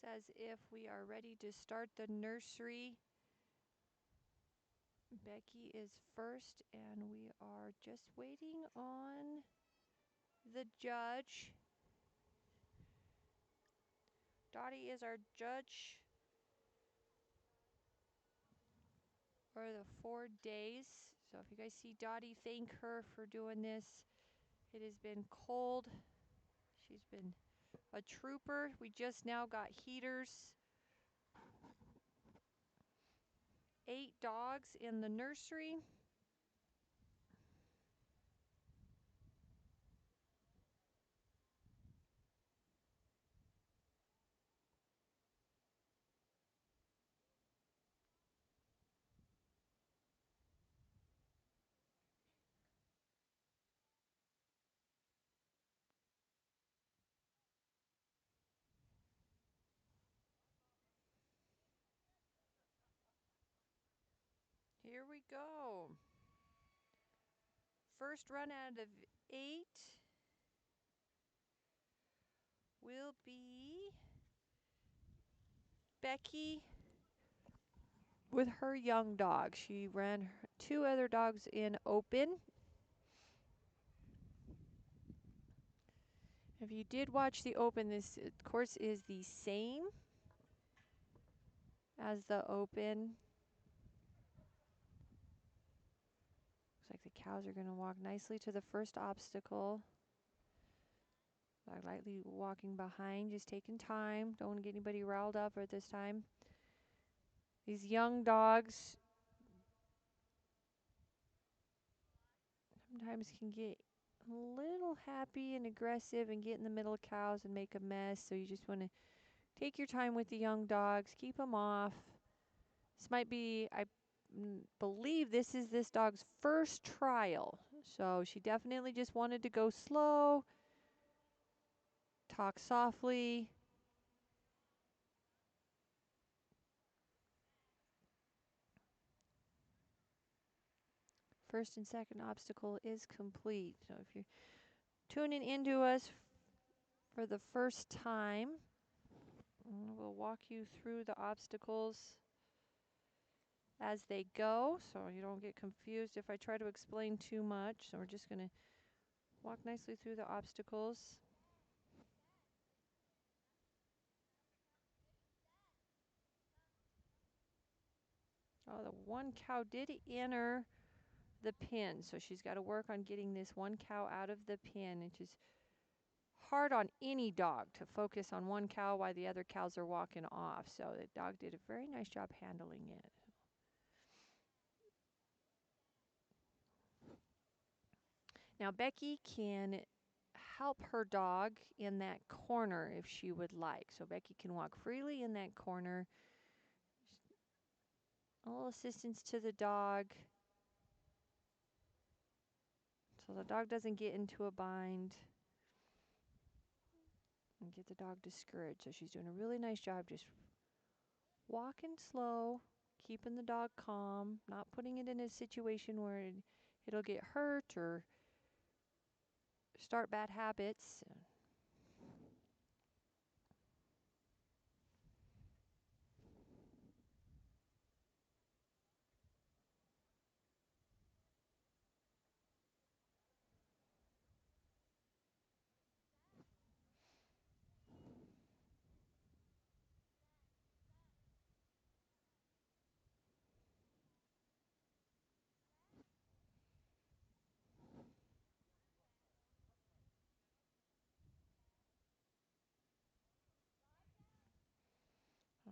Looks as if we are ready to start the nursery. Becky is first, and we are just waiting on the judge. Dottie is our judge for the 4 days. So if you guys see Dottie, thank her for doing this. It has been cold. She's been a trooper. We just now got heaters. 8 dogs in the nursery. Here we go. First run out of 8 will be Becky with her young dog. She ran 2 other dogs in open. If you did watch the open, this course is the same as the open. Looks like the cows are going to walk nicely to the first obstacle. Lightly walking behind, just taking time. Don't want to get anybody riled up at this time. These young dogs sometimes can get a little happy and aggressive and get in the middle of cows and make a mess. So you just want to take your time with the young dogs, keep them off. This might be, I believe this is this dog's first trial. So she definitely just wanted to go slow, talk softly. First and second obstacle is complete. So if you're tuning into us for the first time, we'll walk you through the obstacles as they go, so you don't get confused if I try to explain too much. So we're just going to walk nicely through the obstacles. Oh, the one cow did enter the pen, so she's got to work on getting this one cow out of the pen, which is hard on any dog to focus on one cow while the other cows are walking off. So the dog did a very nice job handling it. Now Becky can help her dog in that corner if she would like. So Becky can walk freely in that corner. A little assistance to the dog so the dog doesn't get into a bind and get the dog discouraged. So she's doing a really nice job just walking slow, keeping the dog calm, not putting it in a situation where it'll get hurt or start bad habits.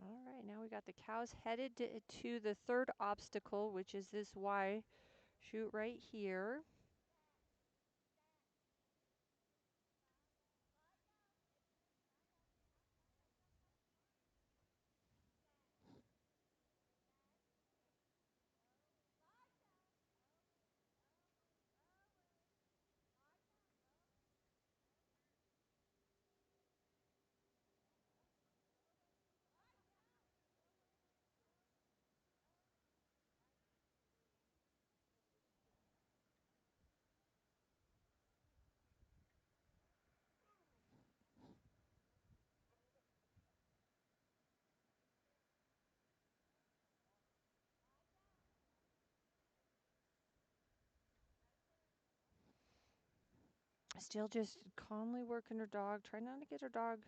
All right, now we got the cows headed to the third obstacle, which is this Y chute right here. Still just calmly working her dog. Try not to get her dog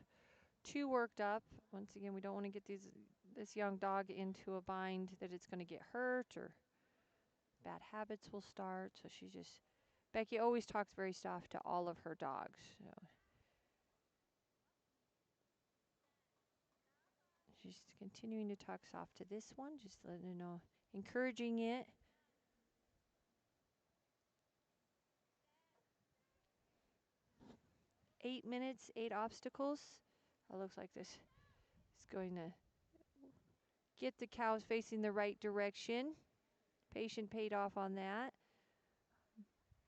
too worked up. Once again, we don't want to get this young dog into a bind that it's going to get hurt or bad habits will start. So she's just, Becky always talks very soft to all of her dogs. So she's continuing to talk soft to this one, just letting her know, encouraging it. Eight minutes, 8 obstacles. It looks like this is going to get the cows facing the right direction. Patient paid off on that.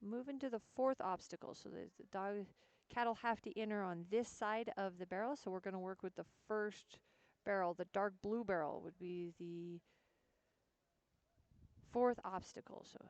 Moving to the 4th obstacle. So the cattle have to enter on this side of the barrel. So we're going to work with the first barrel. The dark blue barrel would be the 4th obstacle. So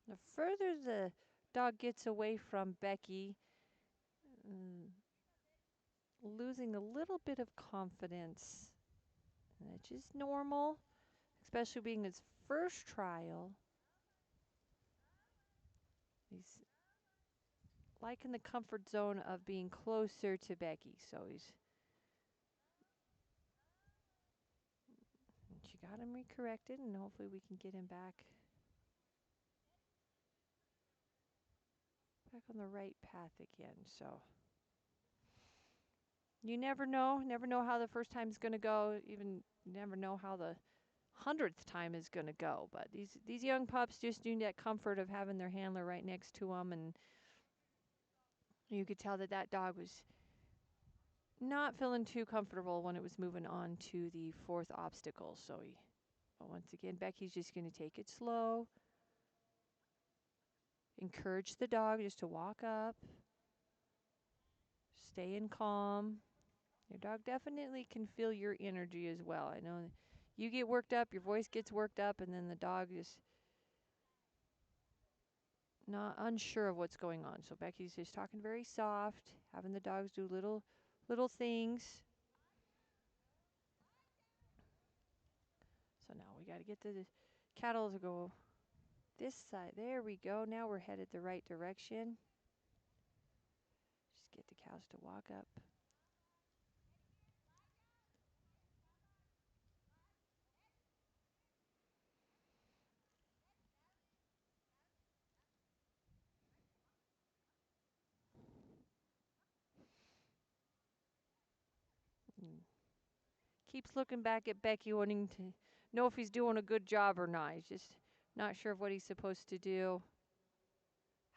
the further the dog gets away from Becky, mm, losing a little bit of confidence, which is normal, especially being his first trial. He's liking the comfort zone of being closer to Becky, so she got him recorrected, and hopefully we can get him back on the right path again. So you never know how the first time's going to go. Even never know how the 100th time is going to go. But these young pups just need that comfort of having their handler right next to them, and you could tell that dog was not feeling too comfortable when it was moving on to the 4th obstacle. So but once again, Becky's just going to take it slow. Encourage the dog just to walk up. Stay in calm. Your dog definitely can feel your energy as well. I know you get worked up, your voice gets worked up, and then the dog is not unsure of what's going on. So Becky's just talking very soft, having the dogs do little things. So now we got to get the cattle to go this side. There we go. Now we're headed the right direction. Just get the cows to walk up. Mm. Keeps looking back at Becky, wanting to know if he's doing a good job or not. He's just not sure of what he's supposed to do,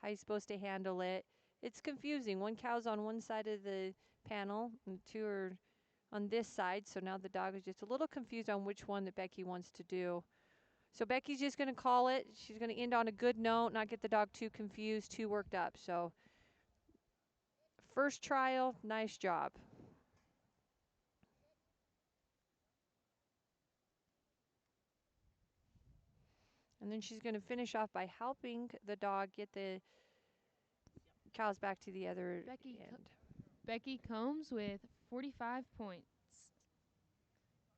how he's supposed to handle it. It's confusing. One cow's on one side of the panel, and 2 are on this side. So now the dog is just a little confused on which one that Becky wants to do. So Becky's just going to call it. She's going to end on a good note, not get the dog too confused, too worked up. So first trial, nice job. And then she's going to finish off by helping the dog get the cows back to the other end. Becky Combs with 45 points.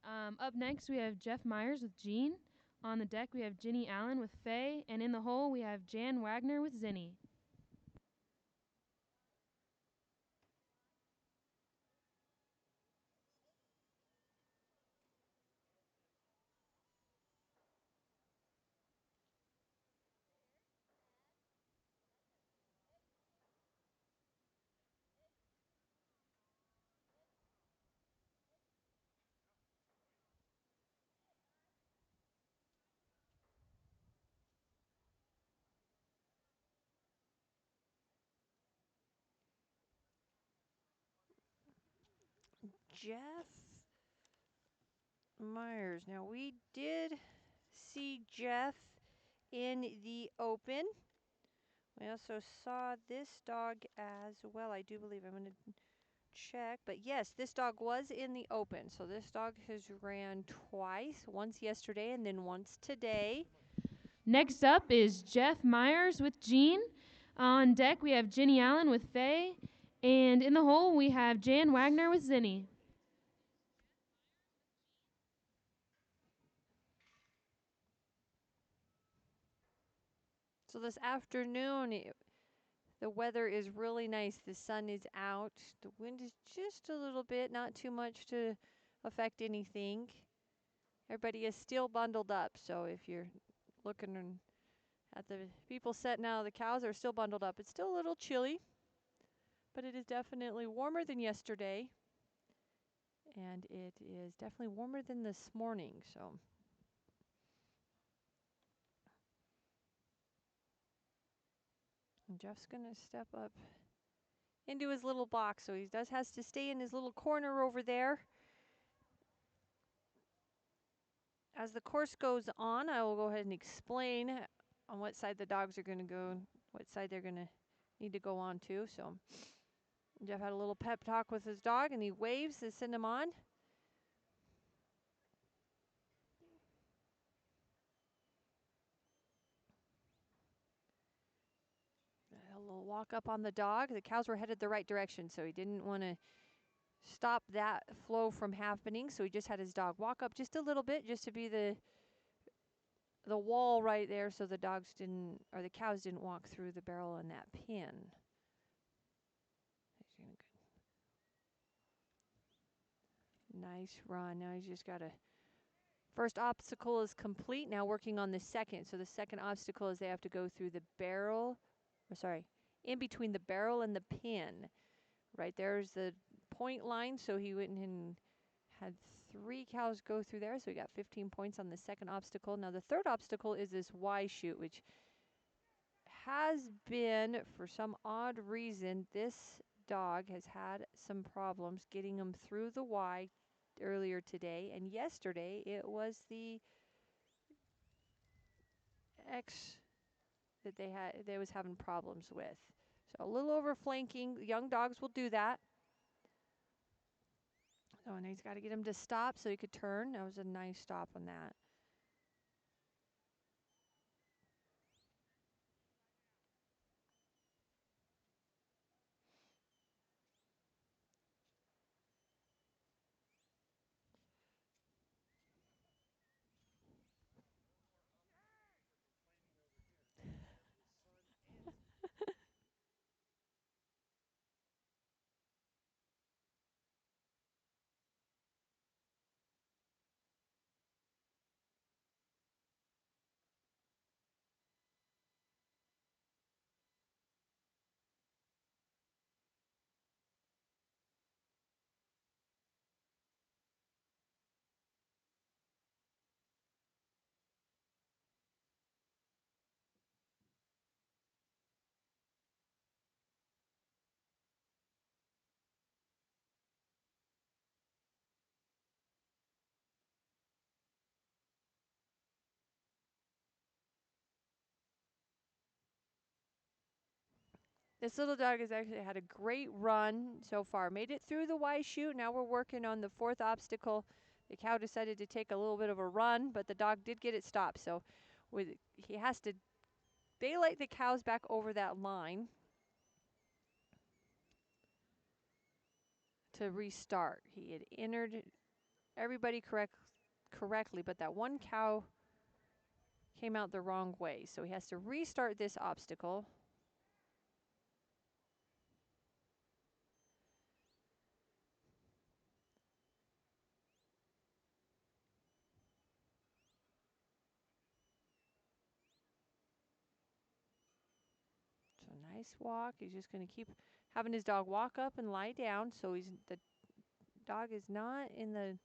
Up next, we have Jeff Myers with Jean. On the deck, we have Ginny Allen with Fay. And in the hole, we have Jan Wagner with Zinny. Jeff Myers. Now, we did see Jeff in the open. We also saw this dog as well. I do believe I'm going to check. But yes, this dog was in the open. So this dog has ran twice, once yesterday and then once today. Next up is Jeff Myers with Jean. On deck, we have Ginny Allen with Fay. And in the hole, we have Jan Wagner with Zinny. So this afternoon, the weather is really nice. The sun is out. The wind is just a little bit, not too much to affect anything. Everybody is still bundled up. So if you're looking at the people setting out, the cows are still bundled up. It's still a little chilly, but it is definitely warmer than yesterday. And it is definitely warmer than this morning. So and Jeff's going to step up into his little box. So he has to stay in his little corner over there. As the course goes on, I will go ahead and explain on what side the dogs are going to go, what side they're going to need to go on to. So Jeff had a little pep talk with his dog, and he waves to send him on. A little walk up on the dog. The cows were headed the right direction, so he didn't want to stop that flow from happening. So he just had his dog walk up just a little bit, just to be the wall right there, so the dogs didn't, or the cows didn't walk through the barrel in that pin. Nice run. Now he's just got a first obstacle is complete. Now working on the second. So the second obstacle is they have to go through the barrel, or sorry, in between the barrel and the pin. Right there's the point line. So he went and had 3 cows go through there. So he got 15 points on the second obstacle. Now the third obstacle is this Y chute, which has been, for some odd reason, this dog has had some problems getting him through the Y earlier today, and yesterday it was the X that they was having problems with. So a little over flanking. Young dogs will do that. Oh, and he's got to get him to stop so he could turn. That was a nice stop on that. This little dog has actually had a great run so far. Made it through the Y chute. Now we're working on the fourth obstacle. The cow decided to take a little bit of a run, but the dog did get it stopped. So he has to daylight the cows back over that line to restart. He had entered everybody correctly, but that one cow came out the wrong way. So he has to restart this obstacle. So nice walk. He's just going to keep having his dog walk up and lie down. So the dog is not in the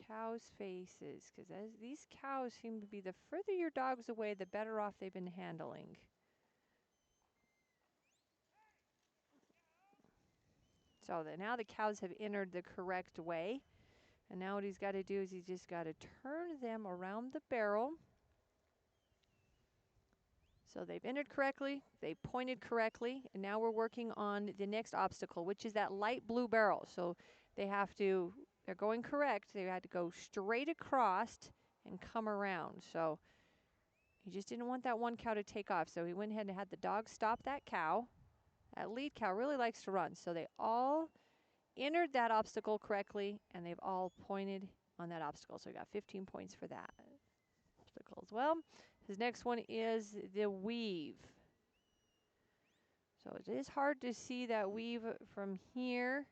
cows' faces, because these cows seem to be, the further your dog's away, the better off they've been handling. So now the cows have entered the correct way. And now what he's got to do is he's just got to turn them around the barrel. So they've entered correctly, they pointed correctly, and now we're working on the next obstacle, which is that light blue barrel. So they're going correct. They had to go straight across and come around. So he just didn't want that one cow to take off. So he went ahead and had the dog stop that cow. That lead cow really likes to run. So they all entered that obstacle correctly, and they've all pointed on that obstacle. So we got 15 points for that obstacle as well. His next one is the weave. So it is hard to see that weave from here.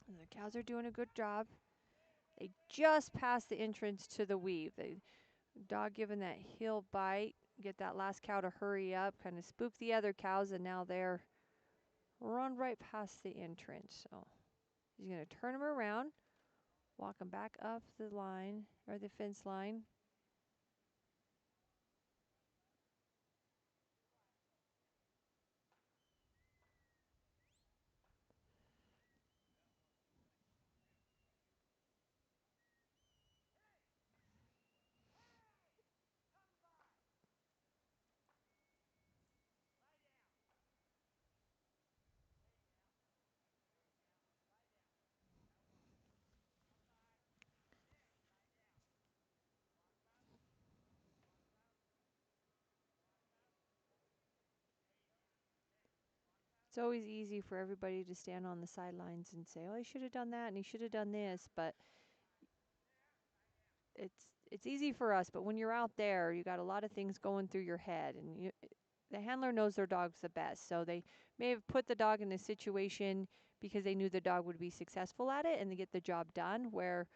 And the cows are doing a good job. They just passed the entrance to the weave. The dog giving that heel bite, get that last cow to hurry up, kind of spook the other cows, and now they're run right past the entrance. So he's going to turn them around, walk them back up the line, or the fence line. It's always easy for everybody to stand on the sidelines and say, "Oh, he should have done that, and he should have done this." But it's easy for us. But when you're out there, you got a lot of things going through your head, and the handler knows their dog's the best. So they may have put the dog in a situation because they knew the dog would be successful at it and they get the job done. Where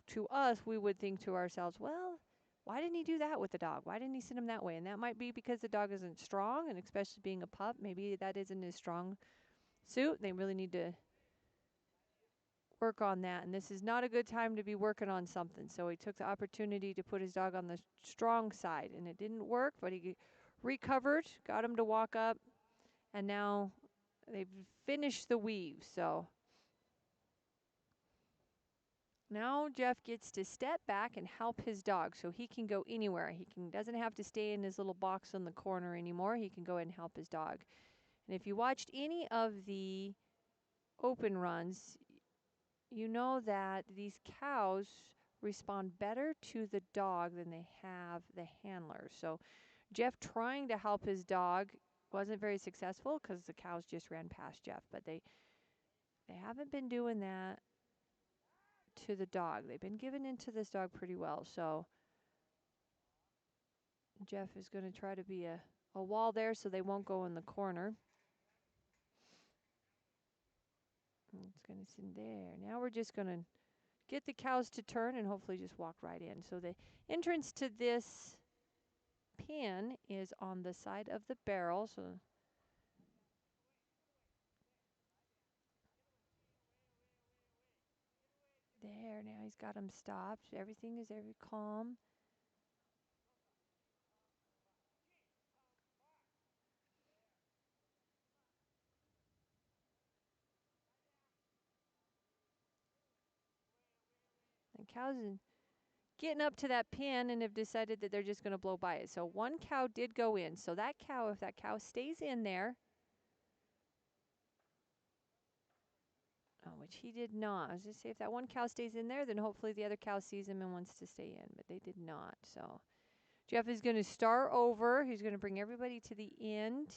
to us, we would think to ourselves, "Well, why didn't he do that with the dog? Why didn't he send him that way?" And that might be because the dog isn't strong, and especially being a pup, maybe that isn't his strong suit. They really need to work on that. And this is not a good time to be working on something. So he took the opportunity to put his dog on the strong side, and it didn't work, but he recovered, got him to walk up, and now they've finished the weave. So now Jeff gets to step back and help his dog so he can go anywhere. He doesn't have to stay in his little box in the corner anymore. He can go ahead and help his dog. And if you watched any of the open runs, you know that these cows respond better to the dog than they have the handler. So Jeff trying to help his dog wasn't very successful because the cows just ran past Jeff. But they haven't been doing that to the dog. They've been giving in to this dog pretty well. So Jeff is going to try to be a wall there so they won't go in the corner. It's going to sit there. Now we're just going to get the cows to turn and hopefully just walk right in. So the entrance to this pin is on the side of the barrel. So there, now he's got them stopped. Everything is very calm. And cows are getting up to that pin and have decided that they're just going to blow by it. So one cow did go in. So that cow, if that cow stays in there, which he did not. I was just say if that one cow stays in there, then hopefully the other cow sees him and wants to stay in. But they did not. So Jeff is going to start over. He's going to bring everybody to the end.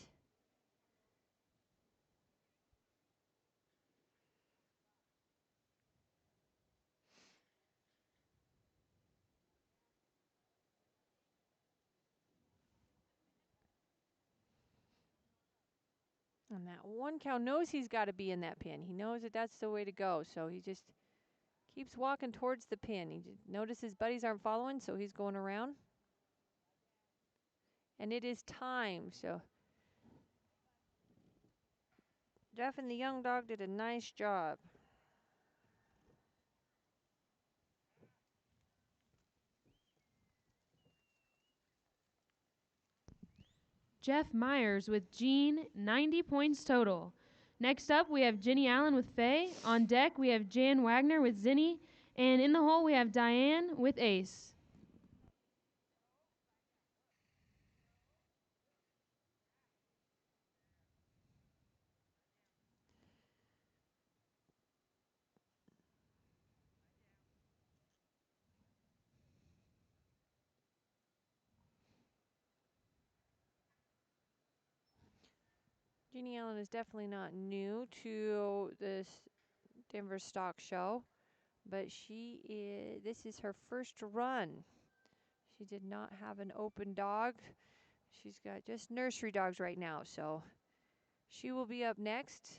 And that one cow knows he's got to be in that pin. He knows that that's the way to go. So he just keeps walking towards the pin. He notices his buddies aren't following, so he's going around. And it is time. So Jeff and the young dog did a nice job. Jeff Myers with Jean, 90 points total. Next up, we have Ginny Allen with Fay. On deck, we have Jan Wagner with Zinny. And in the hole, we have Diane with Ace. Jeannie Allen is definitely not new to this Denver Stock Show, but this is her first run. She did not have an open dog. She's got just nursery dogs right now, so she will be up next.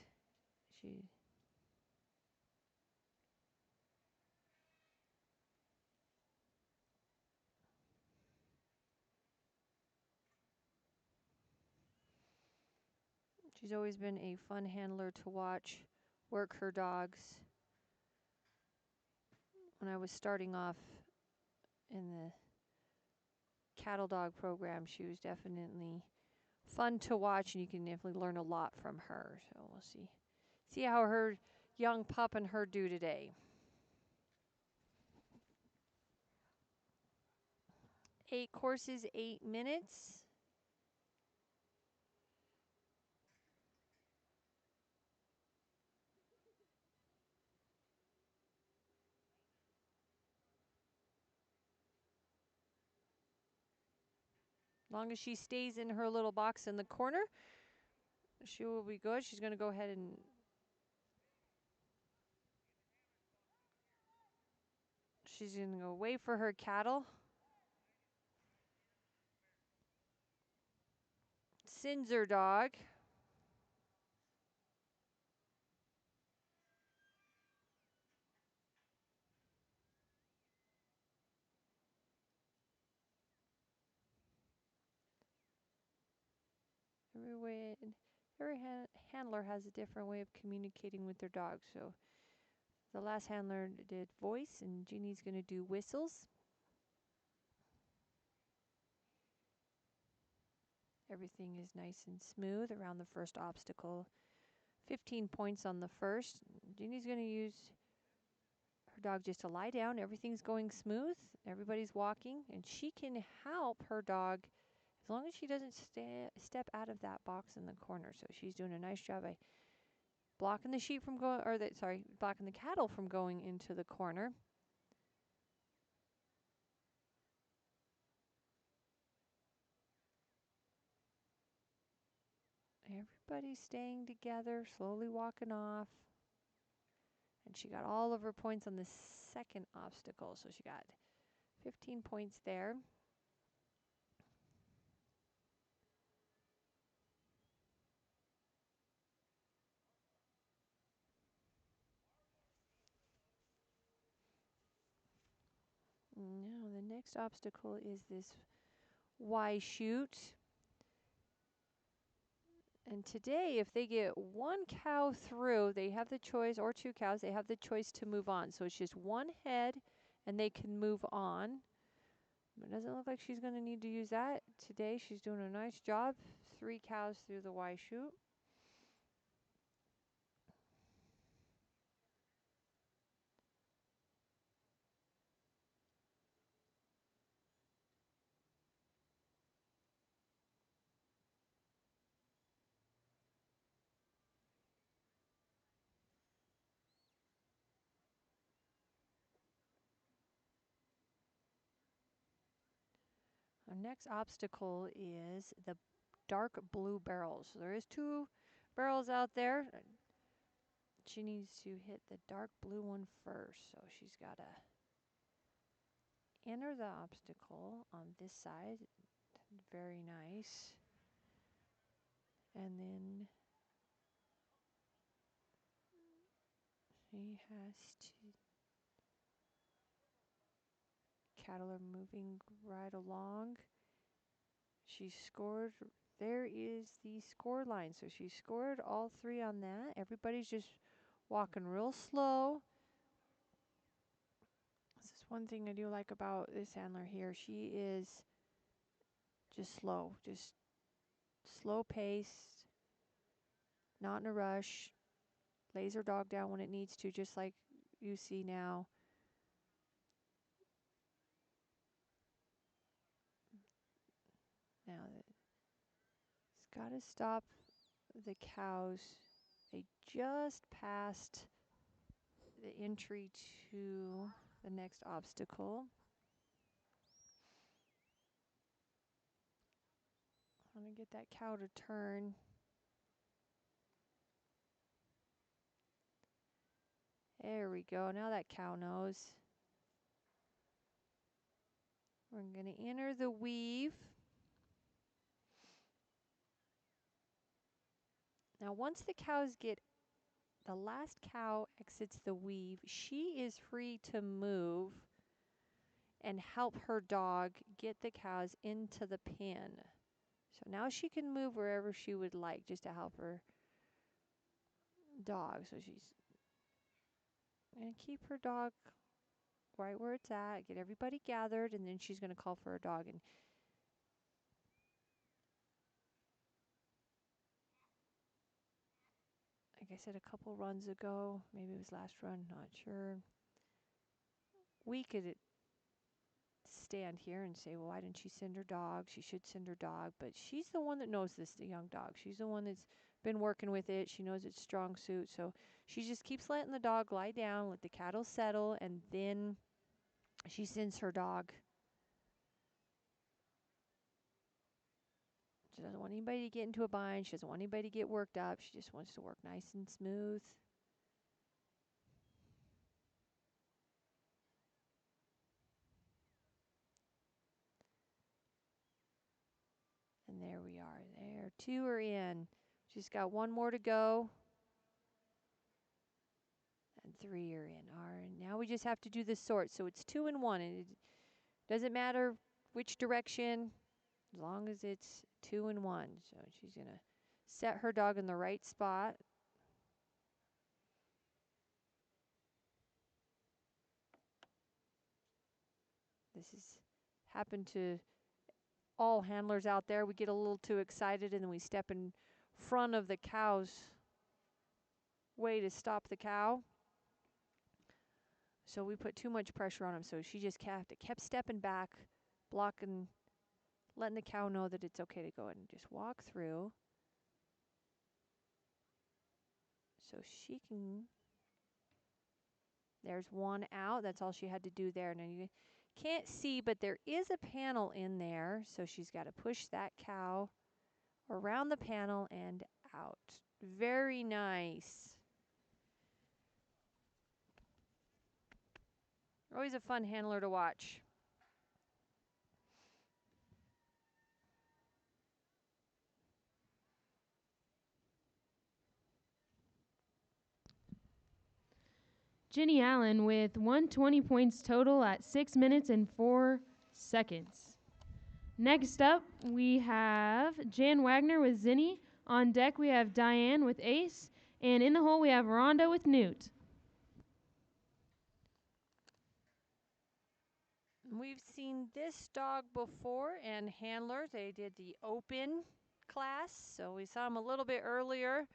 She's always been a fun handler to watch work her dogs. When I was starting off in the cattle dog program, she was definitely fun to watch, and you can definitely learn a lot from her. So we'll see how her young pup and her do today. 8 courses, 8 minutes. As long as she stays in her little box in the corner, she will be good. She's going to go ahead and she's going to go wait for her cattle. Cinzer dog. Every handler has a different way of communicating with their dog. So the last handler did voice, and Jeannie's going to do whistles. Everything is nice and smooth around the first obstacle. 15 points on the first. Jeannie's going to use her dog just to lie down. Everything's going smooth. Everybody's walking, and she can help her dog as long as she doesn't step out of that box in the corner. So she's doing a nice job by blocking the sheep from going, blocking the cattle from going into the corner. Everybody's staying together, slowly walking off. And she got all of her points on the second obstacle, so she got 15 points there. Now the next obstacle is this Y chute. And today, if they get one cow through, they have the choice, or 2 cows, they have the choice to move on. So it's just one head, and they can move on. It doesn't look like she's going to need to use that today. She's doing a nice job. 3 cows through the Y chute. Our next obstacle is the dark blue barrels. So there is 2 barrels out there. She needs to hit the dark blue one first. So she's got to enter the obstacle on this side. Very nice. And then she has to. Cattle are moving right along. She scored. There is the score line. So she scored all 3 on that. Everybody's just walking real slow. This is one thing I do like about this handler here. She is just slow. Just slow paced. Not in a rush. Lays her dog down when it needs to, just like you see now. Now, it's got to stop the cows. They just passed the entry to the next obstacle. I'm going to get that cow to turn. There we go. Now that cow knows. We're going to enter the weave. Now, once the cows get, the last cow exits the weave, she is free to move and help her dog get the cows into the pen. So now she can move wherever she would like just to help her dog. So she's going to keep her dog right where it's at, get everybody gathered, and then she's going to call for a dog. And like I said a couple runs ago, maybe it was last run, not sure, we could stand here and say, well, why didn't she send her dog? She should send her dog. But she's the one that knows this, the young dog. She's the one that's been working with it. She knows its strong suit. So she just keeps letting the dog lie down, let the cattle settle, and then she sends her dog. She doesn't want anybody to get into a bind. She doesn't want anybody to get worked up. She just wants to work nice and smooth. And there we are. There, 2 are in. Just got 1 more to go. And 3 are in. All right, now we just have to do the sort. So it's 2 and 1, and it doesn't matter which direction, as long as it's 2 and 1. So she's going to set her dog in the right spot. This has happened to all handlers out there. We get a little too excited, and then we step in front of the cow's way to stop the cow. So we put too much pressure on him. So she just kept stepping back, blocking, letting the cow know that it's okay to go ahead and just walk through. So she can, there's 1 out. That's all she had to do there. Now you can't see, but there is a panel in there. So she's got to push that cow around the panel and out. Very nice. Always a fun handler to watch. Ginny Allen with 120 points total at 6 minutes and 4 seconds. Next up, we have Jan Wagner with Zinny. On deck, we have Diane with Ace. And in the hole, we have Ronda with Newt. We've seen this dog before, and handler, they did the open class, so we saw them a little bit earlier.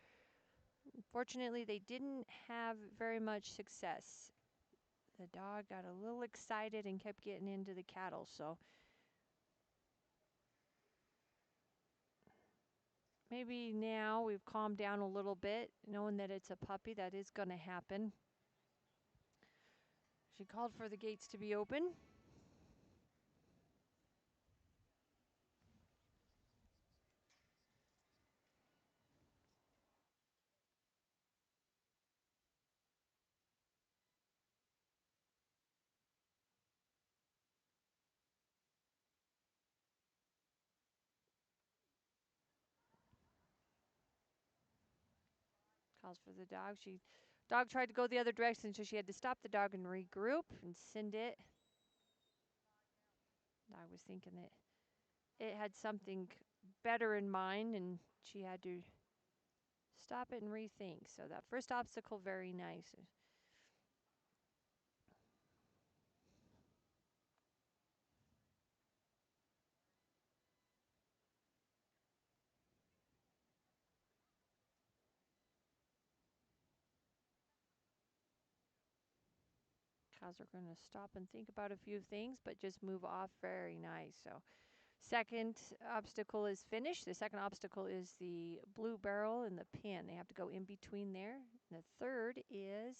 Unfortunately, they didn't have very much success. The dog got a little excited and kept getting into the cattle, so maybe now we've calmed down a little bit, knowing that it's a puppy. That is going to happen. She called for the gates to be open. Calls for the dog. Dog tried to go the other direction, so she had to stop the dog and regroup and send it. Dog was thinking that it had something better in mind, and she had to stop it and rethink. So that first obstacle, very nice. Cows are going to stop and think about a few things, but just move off. Very nice. So second obstacle is finished. The second obstacle is the blue barrel and the pin. They have to go in between there. The third is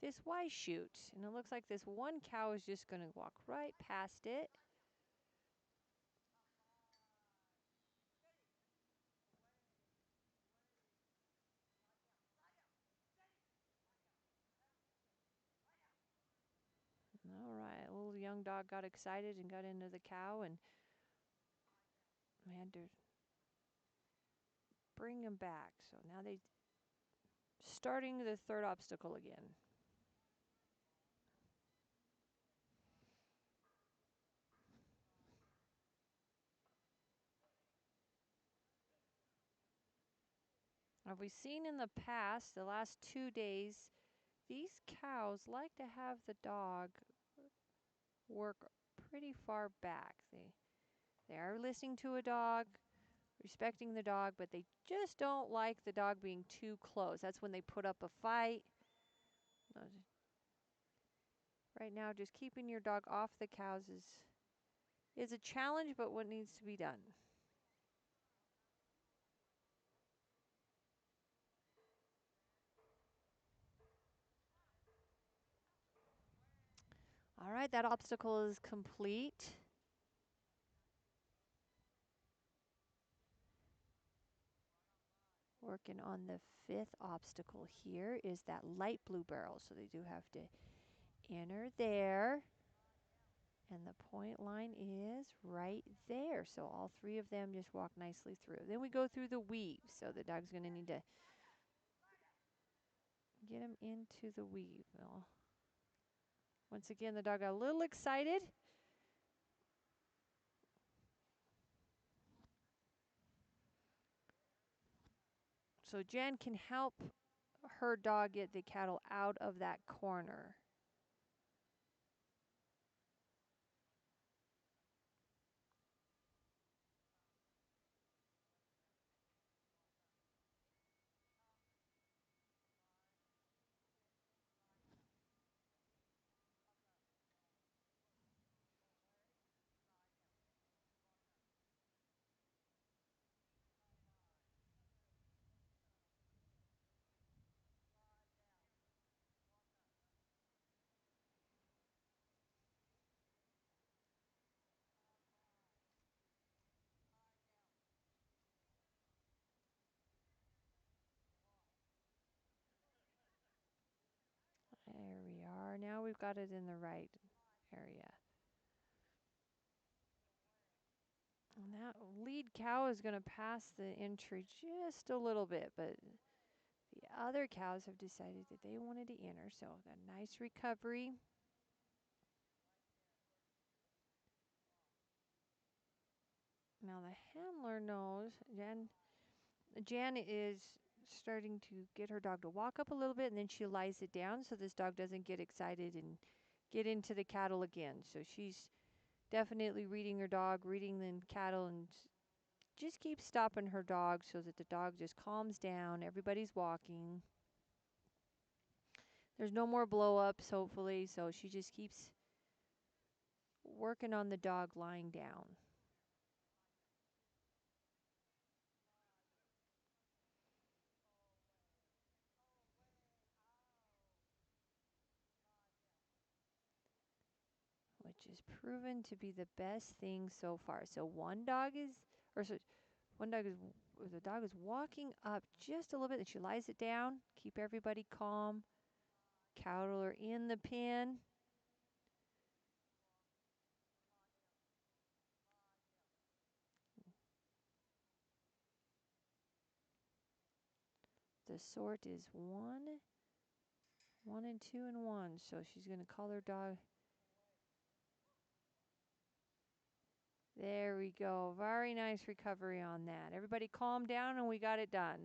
this Y chute. And it looks like this one cow is just going to walk right past it. young dog got excited and got into the cow and had to bring him back. So now they starting the third obstacle again. Have we seen in the past, the last 2 days, these cows like to have the dog work pretty far back. They are listening to a dog, respecting the dog, but they just don't like the dog being too close. That's when they put up a fight. Right now, just keeping your dog off the cows is a challenge, but what needs to be done. All right, that obstacle is complete. Working on the fifth obstacle here is that light blue barrel. So they do have to enter there. And the point line is right there. So all three of them just walk nicely through. Then we go through the weave. So the dog's going to need to get him into the weave. Well, once again, the dog got a little excited. So Jen can help her dog get the cattle out of that corner. There we are. Now we've got it in the right area. And that lead cow is going to pass the entry just a little bit, but the other cows have decided that they wanted to enter, so a nice recovery. Now the handler knows, Jan is starting to get her dog to walk up a little bit, and then she lies it down so this dog doesn't get excited and get into the cattle again. So she's definitely reading her dog, reading the cattle, and just keeps stopping her dog so that the dog just calms down. Everybody's walking. There's no more blow-ups, hopefully, so she just keeps working on the dog lying down. Which is proven to be the best thing so far. So one dog is, or so one dog is, the dog is walking up just a little bit, and she lies it down. Keep everybody calm. Cattle are in the pen. The sort is 1, 1 and 2 and 1. So she's going to call her dog. There we go. Very nice recovery on that. Everybody calm down, and we got it done.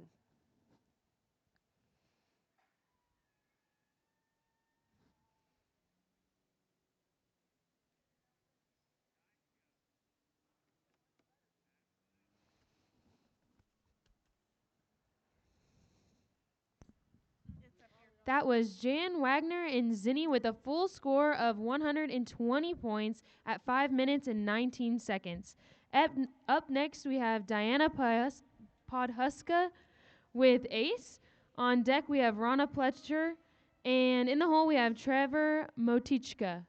That was Jan, Wagner, and Zinny with a full score of 120 points at 5 minutes and 19 seconds. Up next, we have Diana Podhuska with Ace. On deck, we have Ronda Pletcher. And in the hole, we have Trevor Motika.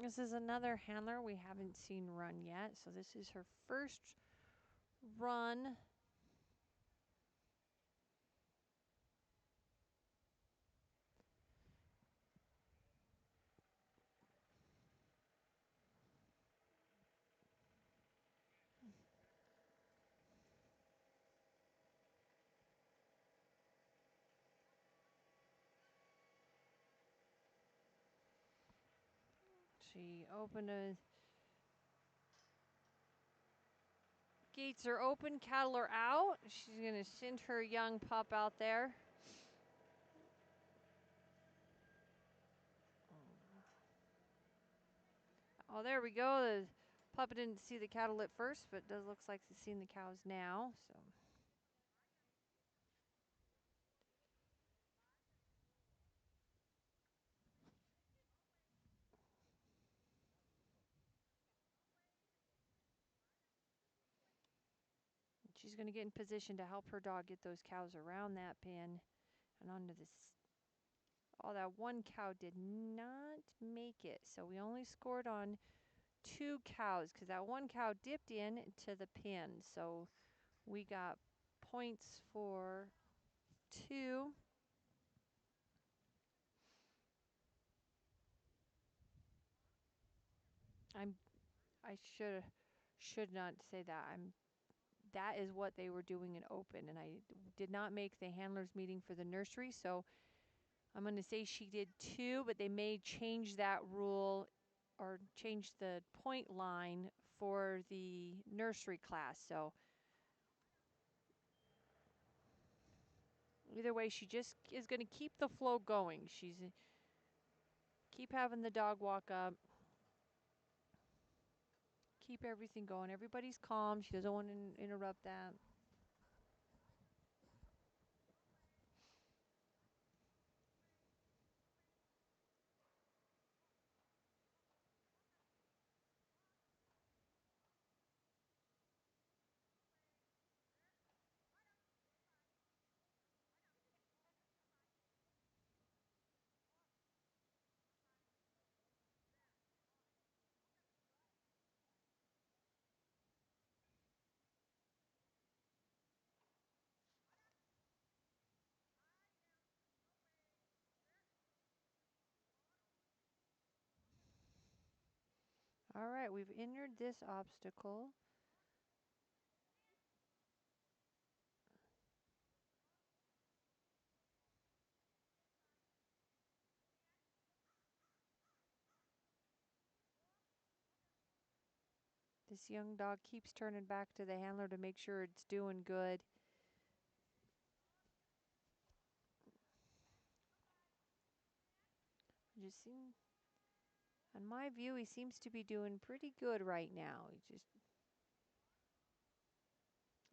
This is another handler we haven't seen run yet, so this is her first run. She opened a... Gates are open, cattle are out. She's going to send her young pup out there. Oh, there we go. The pup didn't see the cattle at first, but it does looks like he's seen the cows now. So she's going to get in position to help her dog get those cows around that pen and onto this. Oh, that one cow did not make it. So we only scored on 2 cows because that one cow dipped in to the pen. So we got points for 2. I should not say that. That is what they were doing in open, and I did not make the handlers meeting for the nursery, so I'm going to say she did 2, but they may change that rule or change the point line for the nursery class. So either way, she just is going to keep the flow going. She's keep having the dog walk up. Keep everything going. Everybody's calm. She doesn't want to interrupt that. All right, we've entered this obstacle. This young dog keeps turning back to the handler to make sure it's doing good. Just seem, in my view, he seems to be doing pretty good right now. He's just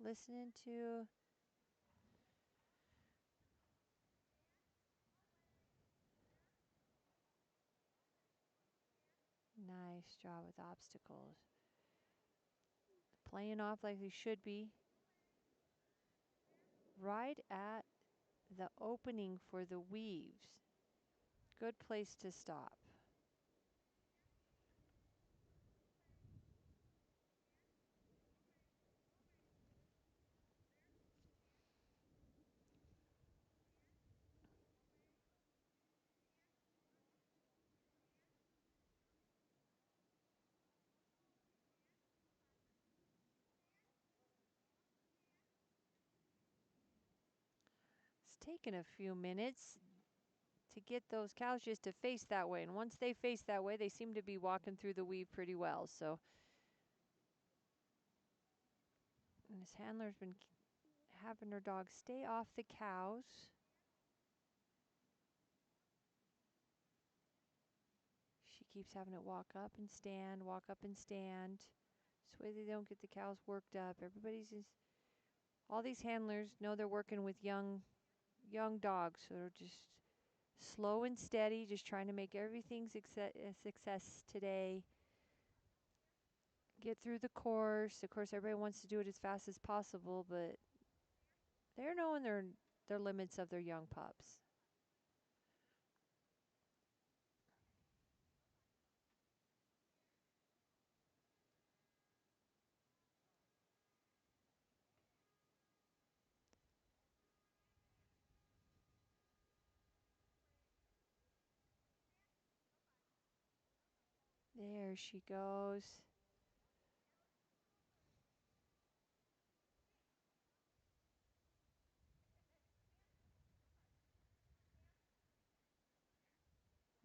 listening to. Nice job with obstacles. Playing off like he should be. Right at the opening for the weaves. Good place to stop. It's taken a few minutes to get those cows just to face that way. And once they face that way, they seem to be walking through the weave pretty well. So, and this handler's been having her dog stay off the cows. She keeps having it walk up and stand, walk up and stand. This way they don't get the cows worked up. All these handlers know they're working with young dogs, so they're just slow and steady, just trying to make everything a success today. Get through the course. Of course, everybody wants to do it as fast as possible, but they're knowing their limits of their young pups. There she goes.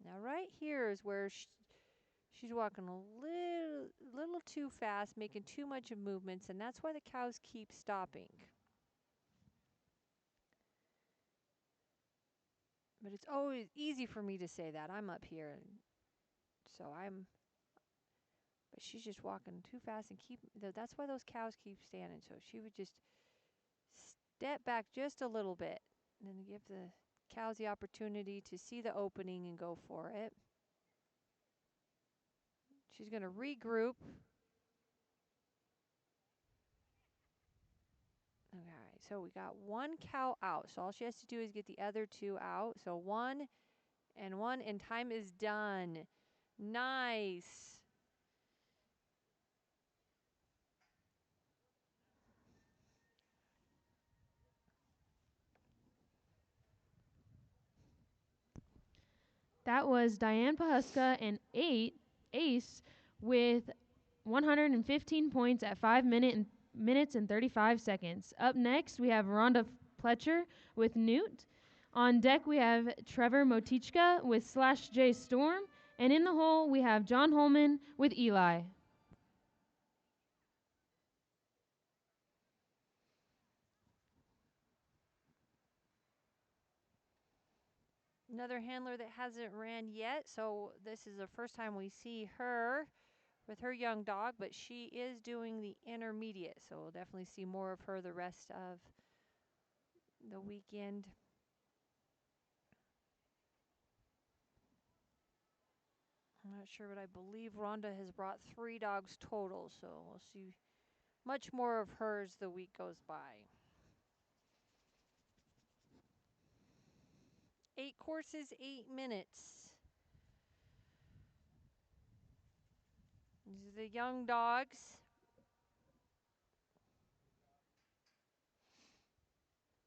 Now right here is where she's walking a little too fast, making too much of movements, and that's why the cows keep stopping. But it's always easy for me to say that. I'm up here, and so but she's just walking too fast and that's why those cows keep standing. So she would just step back just a little bit and then give the cows the opportunity to see the opening and go for it. She's going to regroup. All right, so we got one cow out. So all she has to do is get the other two out. So one, and time is done. Nice. That was Diane Pahuska and Ace with 115 points at 5 minutes and 35 seconds. Up next, we have Ronda Pletcher with Newt. On deck, we have Trevor Motika with /J Storm. And in the hole, we have John Hollman with Eli. Another handler that hasn't ran yet. So this is the first time we see her with her young dog, but she is doing the intermediate. So we'll definitely see more of her the rest of the weekend. I'm not sure, but I believe Ronda has brought 3 dogs total, so we'll see much more of her as the week goes by. 8 courses, 8 minutes. These are the young dogs.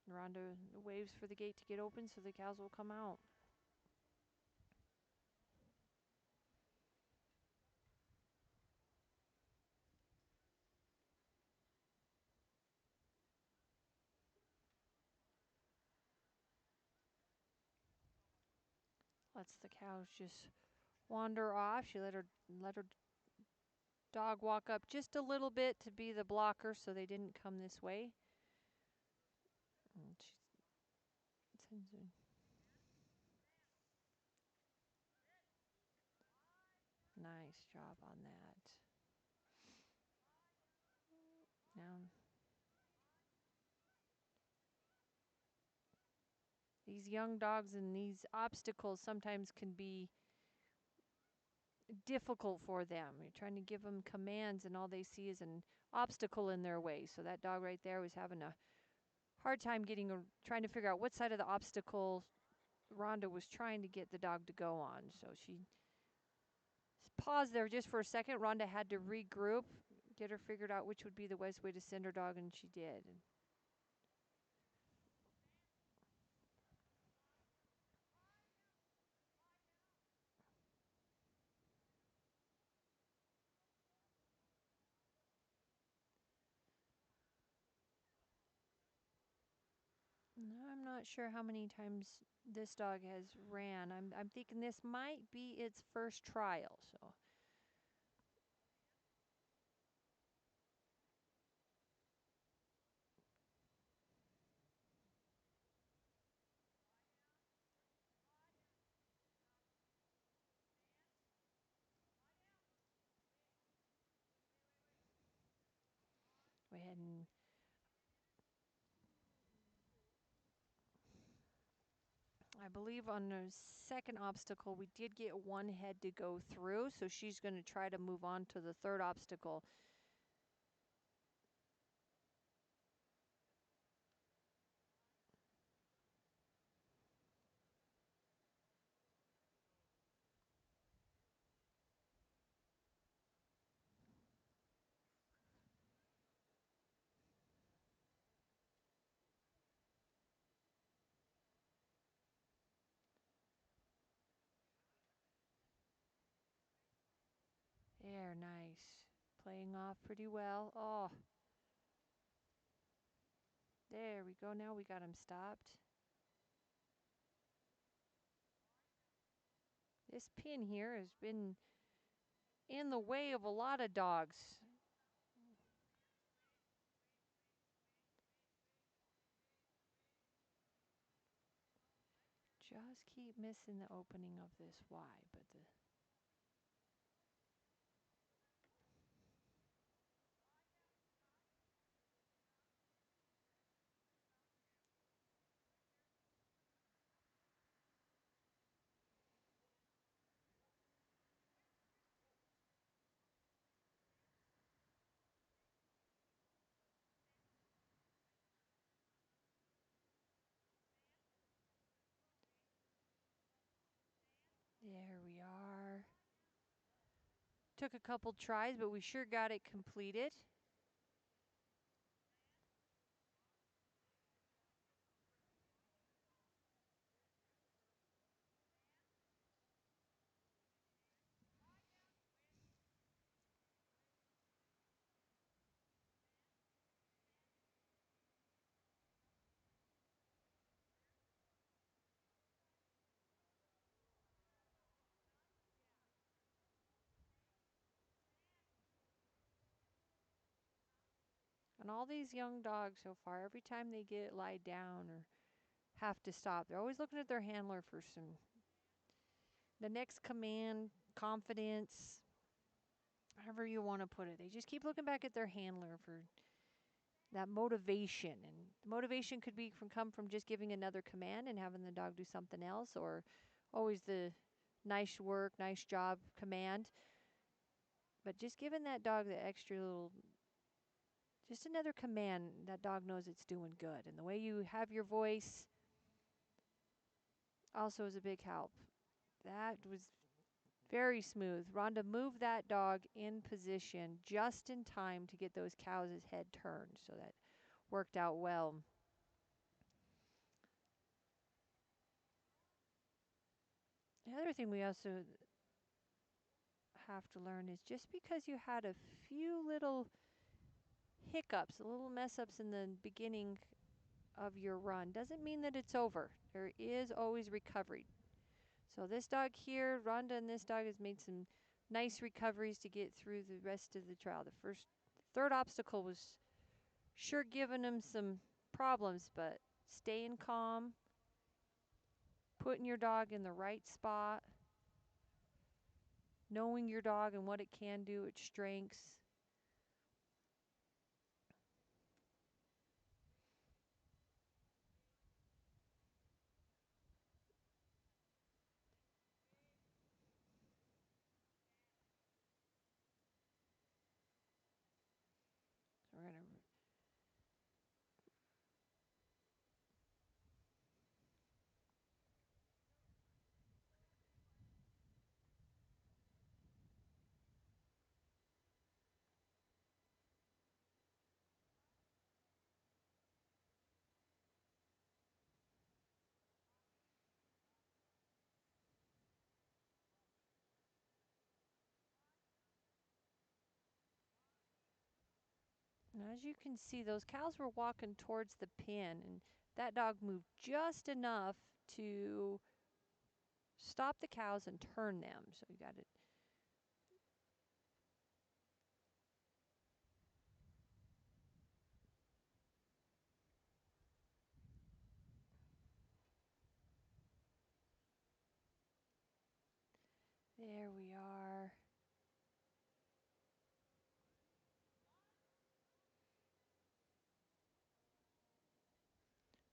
Ronda waves for the gate to get open so the cows will come out. Lets the cows just wander off. She let her dog walk up just a little bit to be the blocker so they didn't come this way. And nice job on that. Now, these young dogs and these obstacles sometimes can be difficult for them. You're trying to give them commands, and all they see is an obstacle in their way. So that dog right there was having a hard time trying to figure out what side of the obstacle Ronda was trying to get the dog to go on. So she paused there just for a second. Ronda had to regroup, get her figured out which would be the best way to send her dog, and she did. I'm not sure how many times this dog has ran. I'm thinking this might be its first trial. So go ahead and I believe on the second obstacle we did get one head to go through, so she's going to try to move on to the third obstacle. There, nice. Playing off pretty well. Oh, there we go. Now we got him stopped. This pin here has been in the way of a lot of dogs. Just keep missing the opening of this Y, but there we are. Took a couple tries, but we sure got it completed. And all these young dogs so far, every time they get lied down or have to stop, they're always looking at their handler for the next command, confidence, however you want to put it. They just keep looking back at their handler for that motivation. And the motivation could be come from just giving another command and having the dog do something else, or always the nice work, nice job command. But just giving that dog the extra little, just another command, that dog knows it's doing good. And the way you have your voice also is a big help. That was very smooth. Ronda moved that dog in position just in time to get those cows' head turned, so that worked out well. The other thing we also have to learn is just because you had a few little hiccups, little mess ups in the beginning of your run, doesn't mean that it's over. There is always recovery. So this dog here, Ronda, and this dog has made some nice recoveries to get through the rest of the trial. The third obstacle was sure giving him some problems, but staying calm, putting your dog in the right spot, knowing your dog and what it can do, its strengths. So we're going to Now, as you can see, those cows were walking towards the pen, and that dog moved just enough to stop the cows and turn them. So you got it. There we are.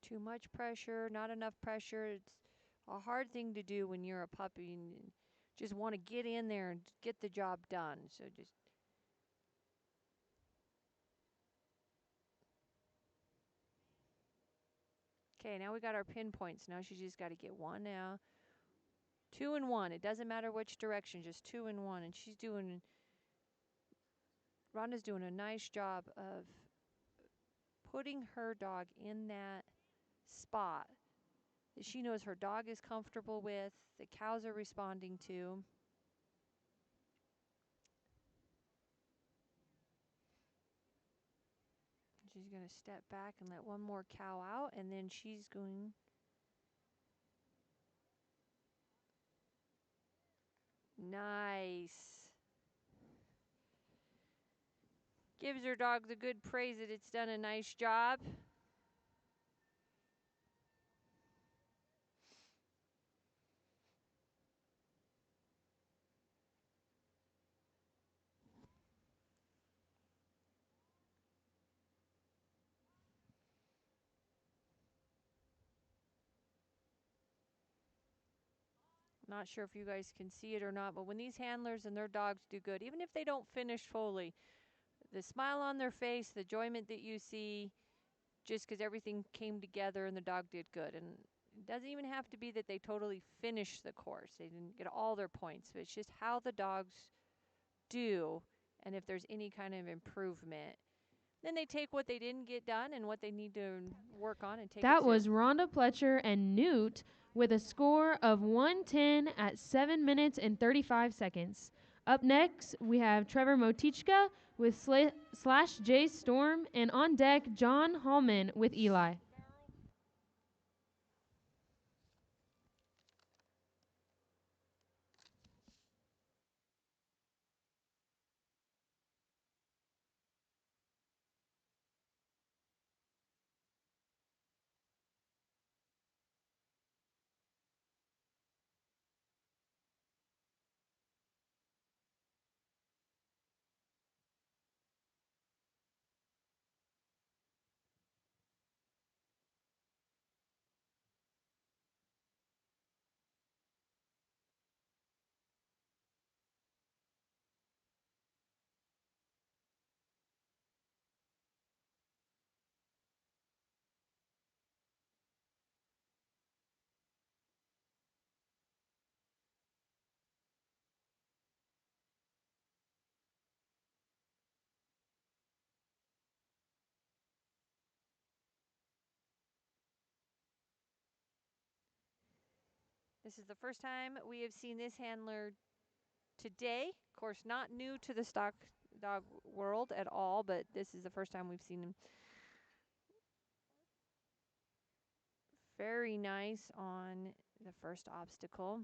Too much pressure, not enough pressure. It's a hard thing to do when you're a puppy and just want to get in there and get the job done. So just okay. Now we got our pinpoints. Now she's just got to get one now. 2 and 1. It doesn't matter which direction, just 2 and 1. And Ronda's doing a nice job of putting her dog in that spot that she knows her dog is comfortable with, the cows are responding to. She's going to step back and let one more cow out, and then she's going... Nice. Gives her dog the good praise that it's done a nice job. Not sure if you guys can see it or not, but when these handlers and their dogs do good, even if they don't finish fully, the smile on their face, the enjoyment that you see, just because everything came together and the dog did good. And it doesn't even have to be that they totally finished the course. They didn't get all their points, but it's just how the dogs do and if there's any kind of improvement. Then they take what they didn't get done and what they need to work on and take it That to. was Ronda Pletcher and Newt with a score of 110 at 7 minutes and 35 seconds. Up next, we have Trevor Motika with Slash J Storm, and on deck, John Hollman with Eli. This is the first time we have seen this handler today. Of course, not new to the stock dog world at all, but this is the first time we've seen him. Very nice on the first obstacle.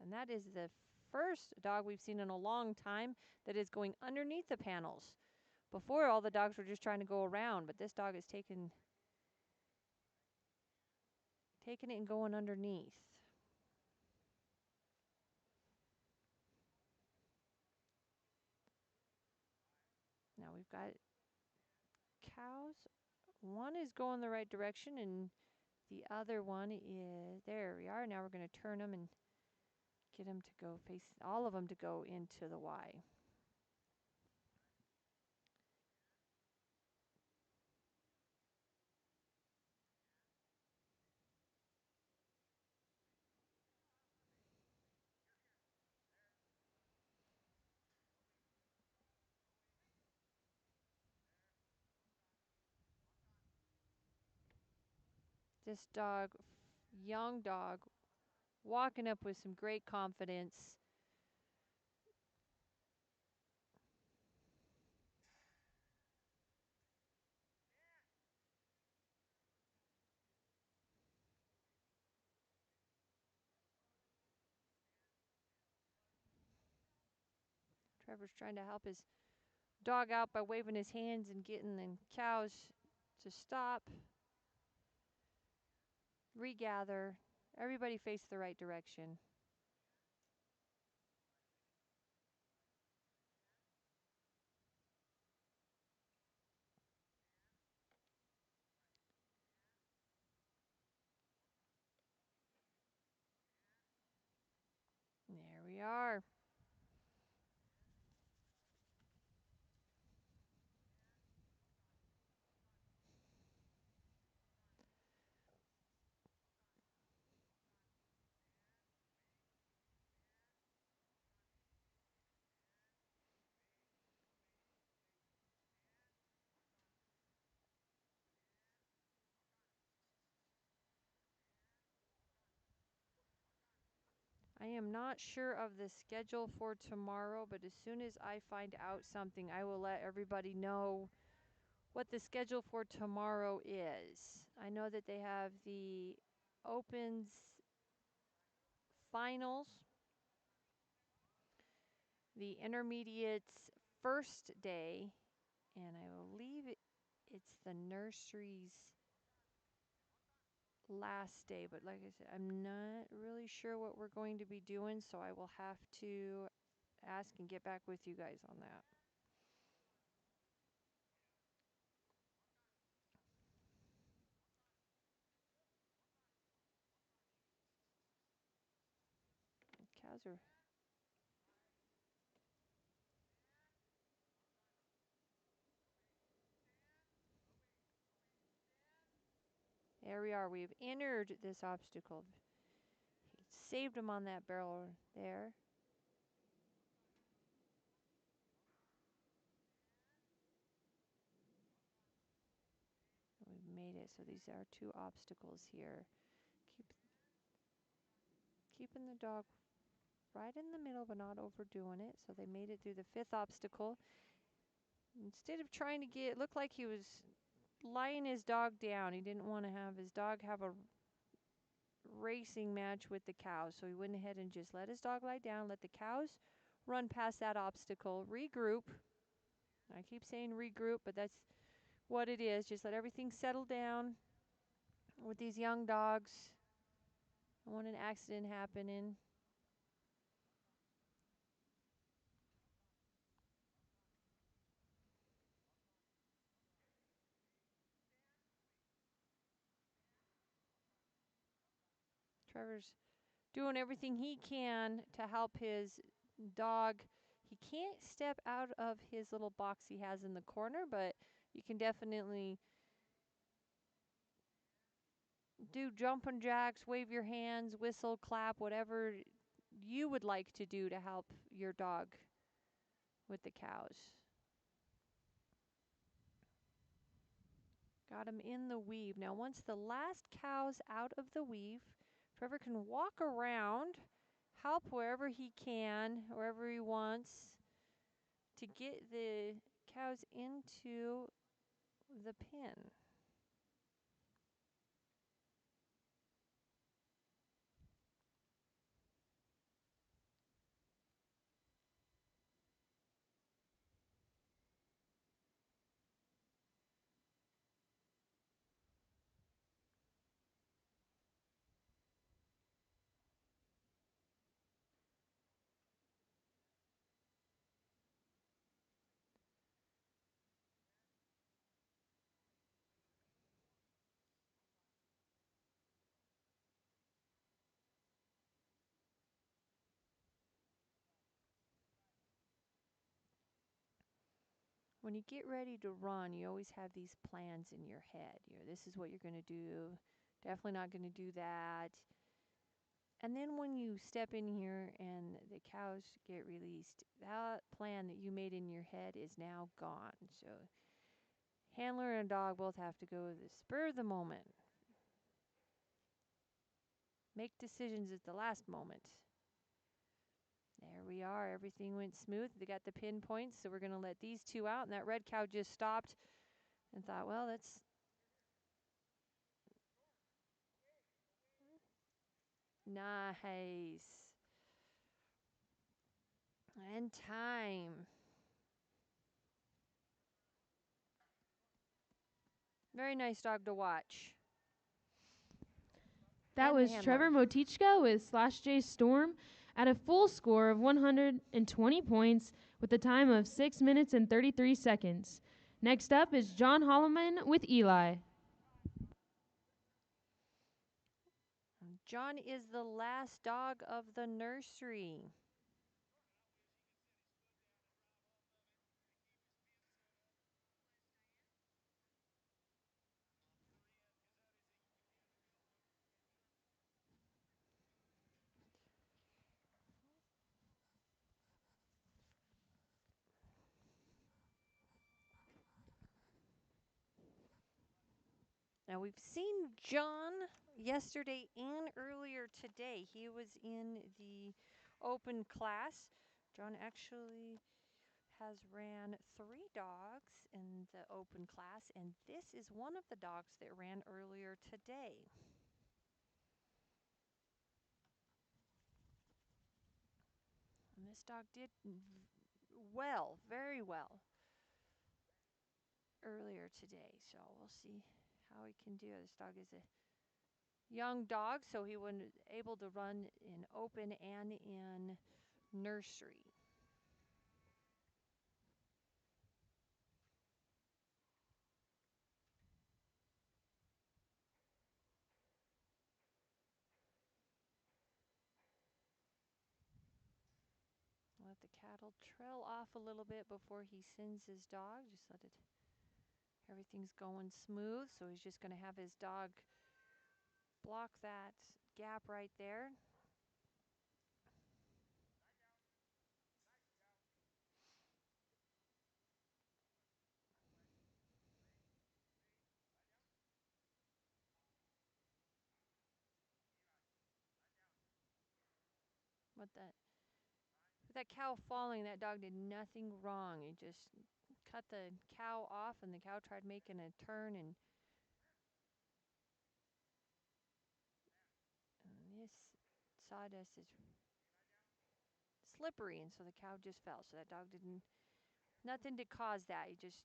And that is the first dog we've seen in a long time that is going underneath the panels. Before, all the dogs were just trying to go around, but this dog is taking it and going underneath. Now we've got cows. One is going the right direction, and the other one is, there we are. Now we're going to turn them and get them to go face, all of them to go into the Y. This dog, young dog, walking up with some great confidence. Trevor's trying to help his dog out by waving his hands and getting the cows to stop, regather. Everybody face the right direction. There we are. I am not sure of the schedule for tomorrow, but as soon as I find out something, I will let everybody know what the schedule for tomorrow is. I know that they have the Opens finals, the intermediates first day, and I believe it's the nursery's last day. But like I said, I'm not really sure what we're going to be doing, so I will have to ask and get back with you guys on that. Cows are. There we are. We've entered this obstacle. Saved him on that barrel there. We've made it. So these are two obstacles here. Keep keeping the dog right in the middle, but not overdoing it. So they made it through the fifth obstacle. Instead of trying to get, it looked like he was lying his dog down. He didn't want to have his dog have a racing match with the cows. So he went ahead and just let his dog lie down, let the cows run past that obstacle, regroup. I keep saying regroup, but that's what it is. Just let everything settle down with these young dogs. I don't want an accident happening. Trevor's doing everything he can to help his dog. He can't step out of his little box he has in the corner, but you can definitely do jumping jacks, wave your hands, whistle, clap, whatever you would like to do to help your dog with the cows. Got him in the weave. Now, once the last cow's out of the weave, Trevor can walk around, help wherever he can, wherever he wants, to get the cows into the pen. When you get ready to run, you always have these plans in your head. This is what you're going to do. Definitely not going to do that. And then when you step in here and the cows get released, that plan that you made in your head is now gone. So handler and dog both have to go with the spur of the moment. Make decisions at the last moment. There we are. Everything went smooth. They got the pinpoints, so we're going to let these two out. And that red cow just stopped and thought, well, that's nice. And time. Very nice dog to watch. That And the was handler. Trevor Motika with Slash J Storm at a full score of 120 points with a time of 6 minutes and 33 seconds. Next up is John Hollman with Eli. John is the last dog of the nursery. Now we've seen John yesterday and earlier today. He was in the open class. John actually has ran 3 dogs in the open class, and this is one of the dogs that ran earlier today. And this dog did well, very well, earlier today. So we'll see how he can do. This dog is a young dog, so he was able to run in open and in nursery. Let the cattle trail off a little bit before he sends his dog. Just let it, everything's going smooth. So he's just going to have his dog block that gap right there. With that cow falling, that dog did nothing wrong. He just cut the cow off, and the cow tried making a turn, and this sawdust is slippery, and so the cow just fell. So that dog didn't, nothing to cause that. He just,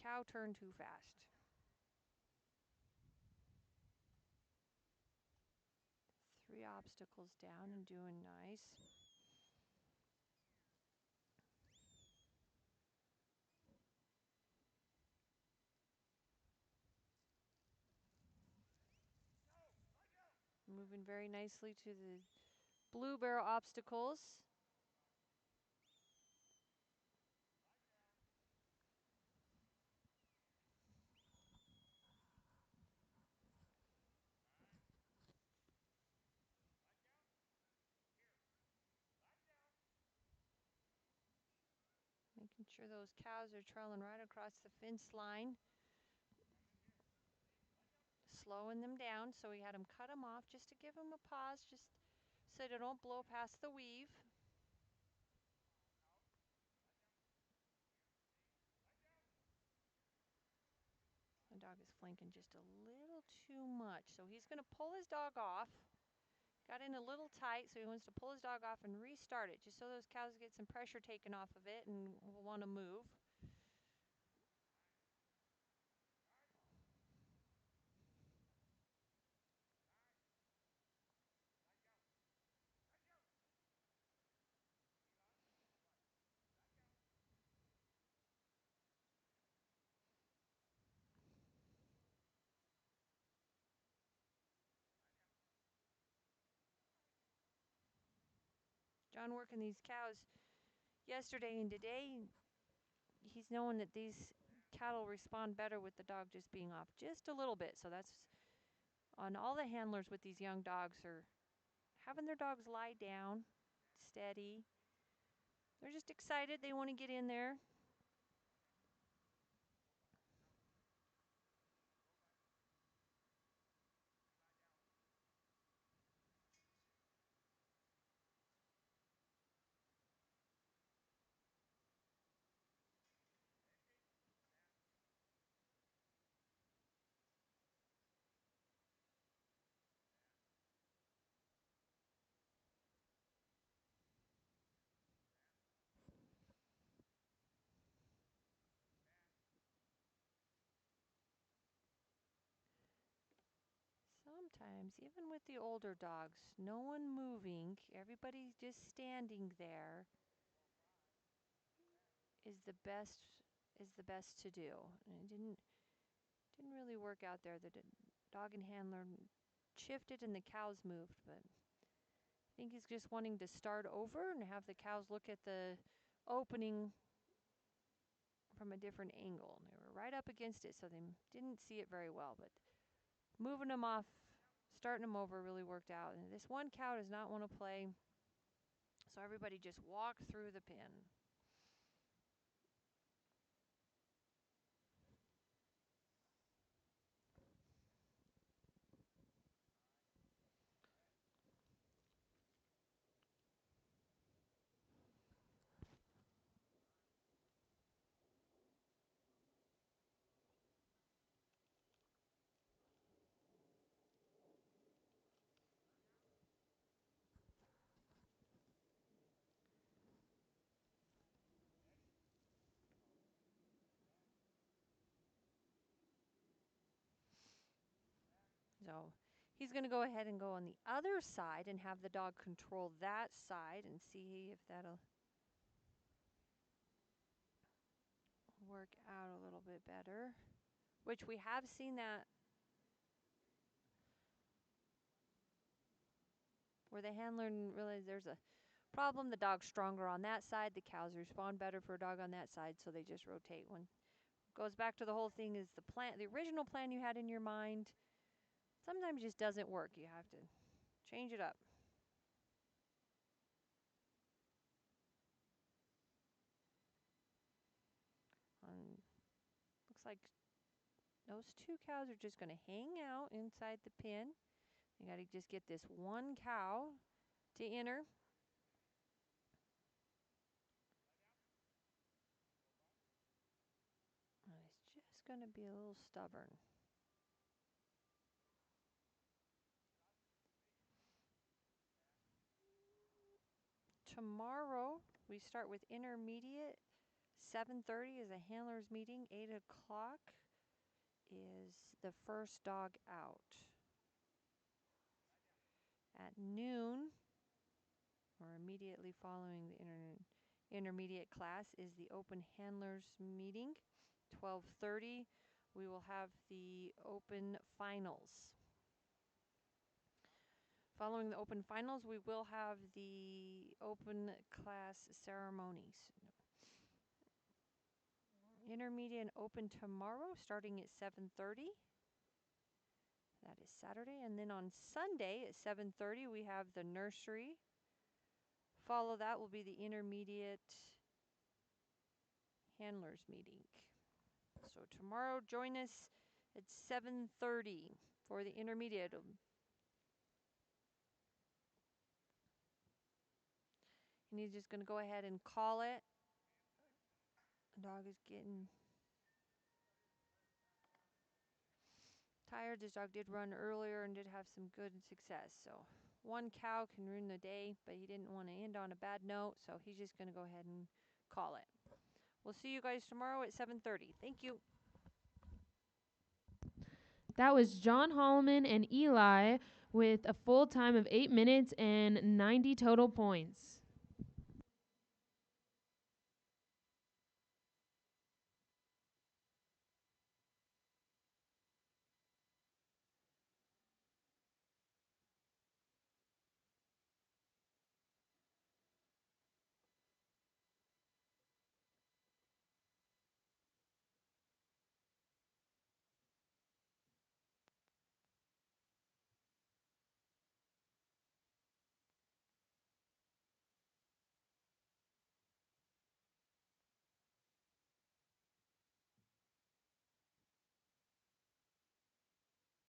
cow turned too fast. 3 obstacles down and doing nice. Moving very nicely to the blue barrel obstacles. Making sure those cows are trailing right across the fence line. Slowing them down, so we had them cut them off just to give them a pause, just so they don't blow past the weave. The dog is flanking just a little too much, so he's going to pull his dog off. Got in a little tight, so he wants to pull his dog off and restart it, just so those cows get some pressure taken off of it and will want to move. John working these cows yesterday and today. He's knowing that these cattle respond better with the dog just being off just a little bit. So that's on all the handlers with these young dogs are having their dogs lie down, steady. They're just excited. They want to get in there. Sometimes, even with the older dogs, no one moving, everybody just standing there is the best to do. And it didn't really work out there. The dog and handler shifted and the cows moved, but I think he's just wanting to start over and have the cows look at the opening from a different angle. And they were right up against it, so they didn't see it very well, but moving them off, starting them over really worked out. And this one cow does not want to play, so everybody just walked through the pen. He's going to go ahead and go on the other side and have the dog control that side and see if that'll work out a little bit better, which we have seen that where the handler realizes there's a problem. The dog's stronger on that side. The cows respond better for a dog on that side, so they just rotate. When goes back to the whole thing is the plan, the original plan you had in your mind sometimes just doesn't work. You have to change it up. Looks like those two cows are just going to hang out inside the pen. You got to just get this one cow to enter. It's just going to be a little stubborn. Tomorrow we start with intermediate. 7:30 is a handler's meeting. 8 o'clock is the first dog out. At noon, or immediately following the intermediate class, is the open handlers meeting. 12:30, we will have the open finals. Following the open finals, we will have the open class ceremonies. Intermediate and open tomorrow, starting at 7:30. That is Saturday. And then on Sunday at 7:30, we have the nursery. Follow that will be the intermediate handlers meeting. So tomorrow, join us at 7:30 for the intermediate. And he's just going to go ahead and call it. The dog is getting tired. This dog did run earlier and did have some good success. So one cow can ruin the day, but he didn't want to end on a bad note, so he's just going to go ahead and call it. We'll see you guys tomorrow at 7:30. Thank you. That was John Hollman and Eli with a full time of 8 minutes and 90 total points.